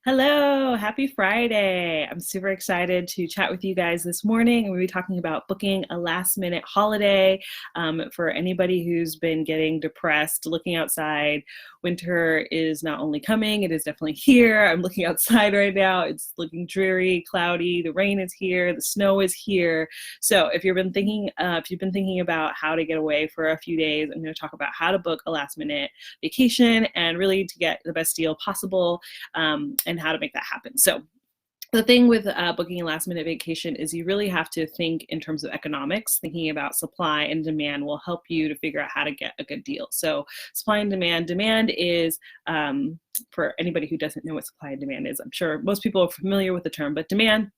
Hello, happy Friday. I'm super excited to chat with you guys this morning. We'll be talking about booking a last minute holiday for anybody who's been getting depressed, looking outside. Winter is not only coming, it is definitely here. I'm looking outside right now. It's looking dreary, cloudy. The rain is here, the snow is here. So if you've been thinking about how to get away for a few days, I'm going to talk about how to book a last minute vacation and really to get the best deal possible and how to make that happen. So the thing with booking a last minute vacation is you really have to think in terms of economics. Thinking about supply and demand will help you to figure out how to get a good deal. So supply and demand is, for anybody who doesn't know what supply and demand is, I'm sure most people are familiar with the term, but demand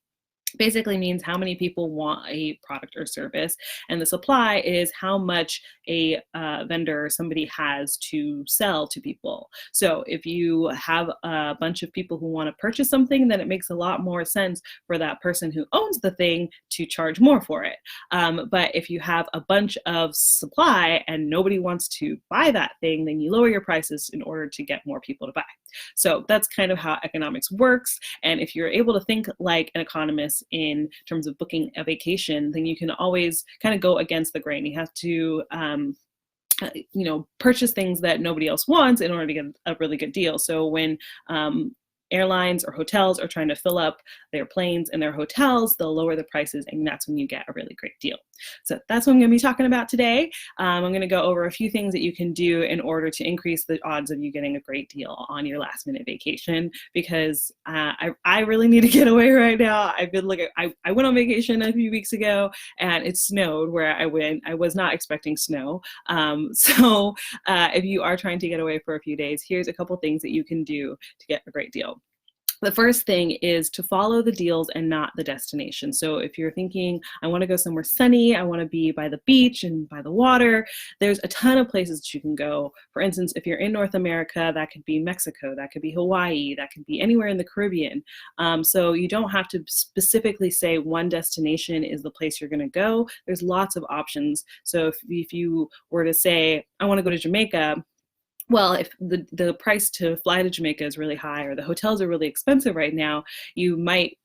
basically means how many people want a product or service, and the supply is how much a vendor or somebody has to sell to people. So if you have a bunch of people who want to purchase something, then it makes a lot more sense for that person who owns the thing to charge more for it. But if you have a bunch of supply and nobody wants to buy that thing, then you lower your prices in order to get more people to buy. So that's kind of how economics works. And if you're able to think like an economist in terms of booking a vacation, then you can always kind of go against the grain. You have to purchase things that nobody else wants in order to get a really good deal. So when airlines or hotels are trying to fill up their planes and their hotels, they'll lower the prices, and that's when you get a really great deal. So that's what I'm going to be talking about today. I'm going to go over a few things that you can do in order to increase the odds of you getting a great deal on your last minute vacation, because I really need to get away right now. I went on vacation a few weeks ago and it snowed where I went. I was not expecting snow. So if you are trying to get away for a few days, here's a couple things that you can do to get a great deal. The first thing is to follow the deals and not the destination. So if you're thinking, I want to go somewhere sunny, I want to be by the beach and by the water, there's a ton of places that you can go. For instance, if you're in North America, that could be Mexico, that could be Hawaii, that could be anywhere in the Caribbean. So you don't have to specifically say one destination is the place you're going to go. There's lots of options. So if you were to say, I want to go to Jamaica, well, if the price to fly to Jamaica is really high or the hotels are really expensive right now, you might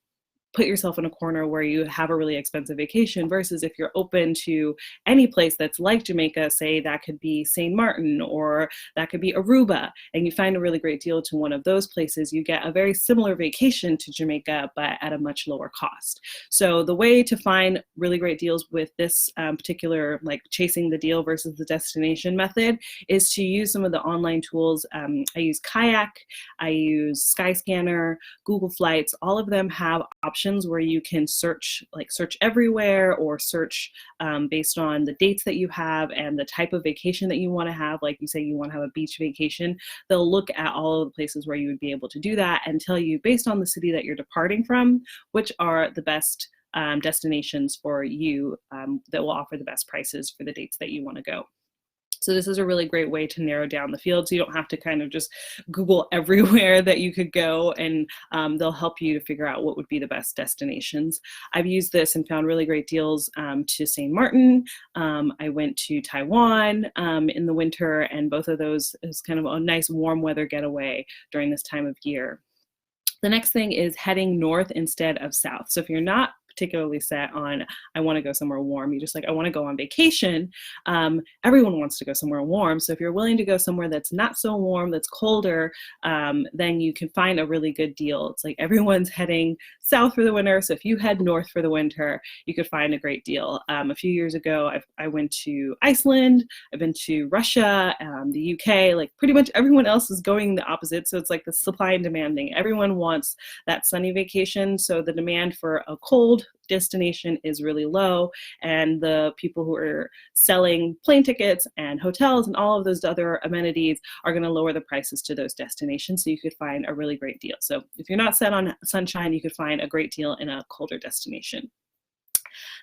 put yourself in a corner where you have a really expensive vacation, versus if you're open to any place that's like Jamaica, say that could be St. Martin or that could be Aruba, and you find a really great deal to one of those places, you get a very similar vacation to Jamaica, but at a much lower cost. So the way to find really great deals with this particular, like chasing the deal versus the destination method, is to use some of the online tools. I use Kayak, I use Skyscanner, Google Flights. All of them have options where you can search everywhere, or search based on the dates that you have and the type of vacation that you want to have. Like you say you want to have a beach vacation, they'll look at all of the places where you would be able to do that and tell you, based on the city that you're departing from, which are the best destinations for you that will offer the best prices for the dates that you want to go. So this is a really great way to narrow down the field, so you don't have to kind of just Google everywhere that you could go, and they'll help you to figure out what would be the best destinations. I've used this and found really great deals to St. Martin. I went to Taiwan in the winter, and both of those is kind of a nice warm weather getaway during this time of year. The next thing is heading north instead of south. So if you're not particularly set on, I want to go somewhere warm, you just like, I want to go on vacation, everyone wants to go somewhere warm. So if you're willing to go somewhere that's not so warm, that's colder, then you can find a really good deal. It's like everyone's heading south for the winter, so if you head north for the winter, you could find a great deal. A few years ago, I went to Iceland, I've been to Russia, the UK, like pretty much everyone else is going the opposite. So it's like the supply and demand thing. Everyone wants that sunny vacation, so the demand for a cold destination is really low, and the people who are selling plane tickets and hotels and all of those other amenities are going to lower the prices to those destinations, so you could find a really great deal. So if you're not set on sunshine, you could find a great deal in a colder destination.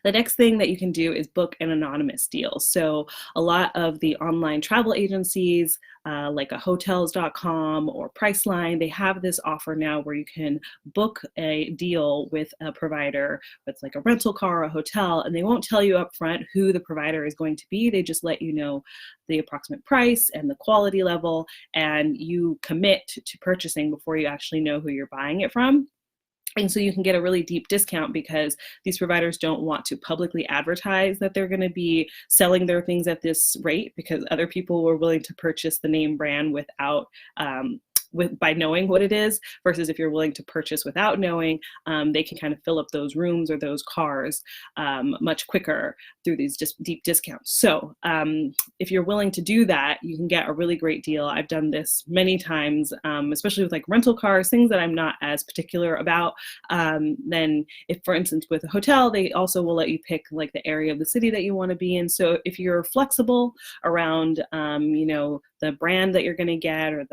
The next thing that you can do is book an anonymous deal. So a lot of the online travel agencies, like a hotels.com or Priceline, they have this offer now where you can book a deal with a provider with like a rental car or a hotel, and they won't tell you up front who the provider is going to be. They just let you know the approximate price and the quality level, and you commit to purchasing before you actually know who you're buying it from. And so you can get a really deep discount because these providers don't want to publicly advertise that they're going to be selling their things at this rate, because other people were willing to purchase the name brand without by knowing what it is, versus if you're willing to purchase without knowing, they can kind of fill up those rooms or those cars much quicker through these just deep discounts. So if you're willing to do that, you can get a really great deal. I've done this many times, especially with like rental cars, things that I'm not as particular about. Then if, for instance, with a hotel, they also will let you pick like the area of the city that you want to be in. So if you're flexible around, the brand that you're going to get, or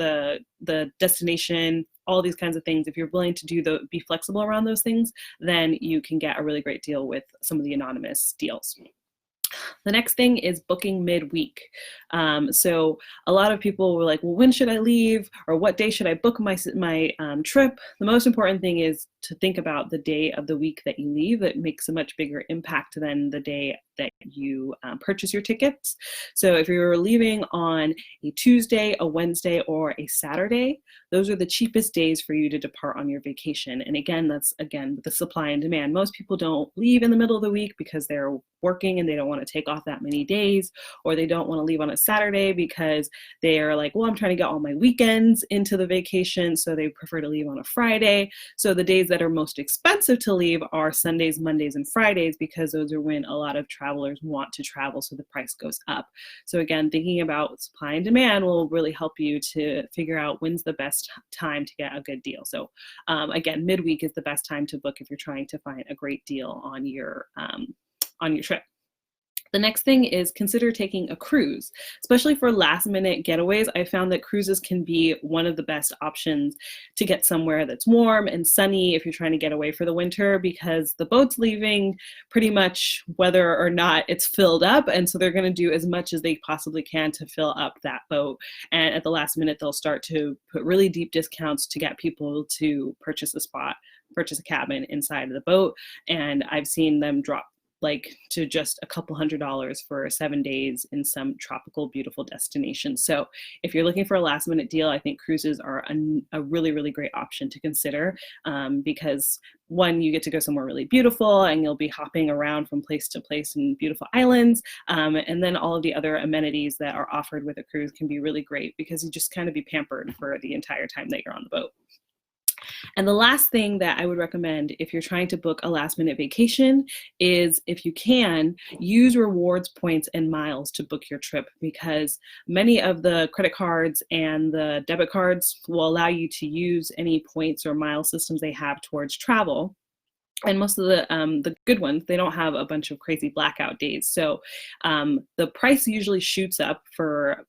the destination, all these kinds of things, if you're willing to be flexible around those things, then you can get a really great deal with some of the anonymous deals. The next thing is booking midweek. So a lot of people were like, well, when should I leave? Or what day should I book my trip? The most important thing is to think about the day of the week that you leave. That makes a much bigger impact than the day that you purchase your tickets. So if you're leaving on a Tuesday, a Wednesday, or a Saturday, those are the cheapest days for you to depart on your vacation. And again, that's the supply and demand. Most people don't leave in the middle of the week because they're working and they don't want to take off that many days, or they don't want to leave on a Saturday because they're like, well, I'm trying to get all my weekends into the vacation, so they prefer to leave on a Friday. So the days that are most expensive to leave are Sundays, Mondays, and Fridays, because those are when a lot of travelers want to travel, so the price goes up. So again, thinking about supply and demand will really help you to figure out when's the best time to get a good deal. So again, midweek is the best time to book if you're trying to find a great deal on your trip. The next thing is consider taking a cruise, especially for last minute getaways. I found that cruises can be one of the best options to get somewhere that's warm and sunny if you're trying to get away for the winter, because the boat's leaving pretty much whether or not it's filled up. And so they're going to do as much as they possibly can to fill up that boat. And at the last minute, they'll start to put really deep discounts to get people to purchase a cabin inside of the boat. And I've seen them drop to just a couple $100s for 7 days in some tropical, beautiful destination. So if you're looking for a last minute deal, I think cruises are a really, really great option to consider, because one, you get to go somewhere really beautiful and you'll be hopping around from place to place in beautiful islands. And then all of the other amenities that are offered with a cruise can be really great, because you just kind of be pampered for the entire time that you're on the boat. And the last thing that I would recommend if you're trying to book a last minute vacation is, if you can, use rewards points and miles to book your trip, because many of the credit cards and the debit cards will allow you to use any points or mile systems they have towards travel. And most of the good ones, they don't have a bunch of crazy blackout days. So the price usually shoots up for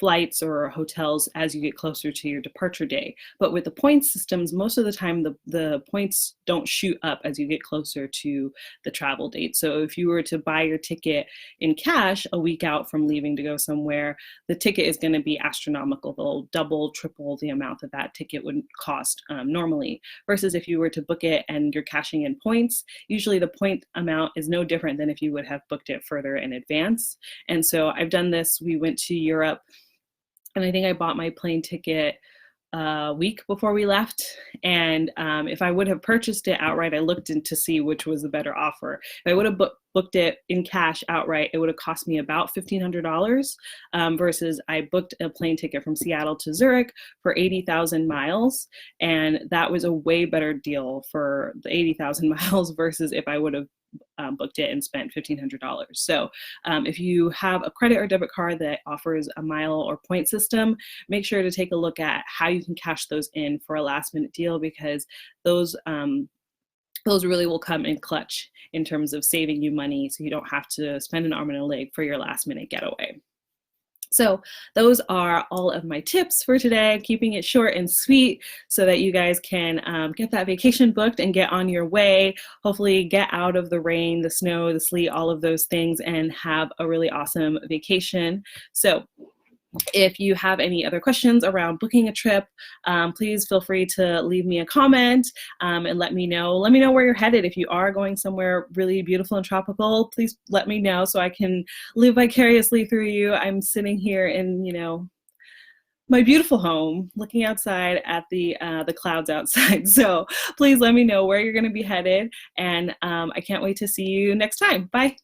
flights or hotels as you get closer to your departure day. But with the points systems, most of the time the points don't shoot up as you get closer to the travel date. So if you were to buy your ticket in cash a week out from leaving to go somewhere, the ticket is going to be astronomical. They'll double, triple the amount that ticket would cost normally. Versus if you were to book it and you're cashing in points, usually the point amount is no different than if you would have booked it further in advance. And so I've done this. We went to Europe, and I think I bought my plane ticket a week before we left. And if I would have purchased it outright, I looked in to see which was the better offer. If I would have booked it in cash outright, it would have cost me about $1,500 versus I booked a plane ticket from Seattle to Zurich for 80,000 miles. And that was a way better deal for the 80,000 miles versus if I would have booked it and spent $1,500. So if you have a credit or debit card that offers a mile or point system, make sure to take a look at how you can cash those in for a last minute deal, because those really will come in clutch in terms of saving you money, so you don't have to spend an arm and a leg for your last minute getaway. So those are all of my tips for today, keeping it short and sweet so that you guys can get that vacation booked and get on your way. Hopefully get out of the rain, the snow, the sleet, all of those things, and have a really awesome vacation. So if you have any other questions around booking a trip, please feel free to leave me a comment and let me know. Let me know where you're headed. If you are going somewhere really beautiful and tropical, please let me know so I can live vicariously through you. I'm sitting here in, my beautiful home, looking outside at the clouds outside. So please let me know where you're going to be headed, and I can't wait to see you next time. Bye.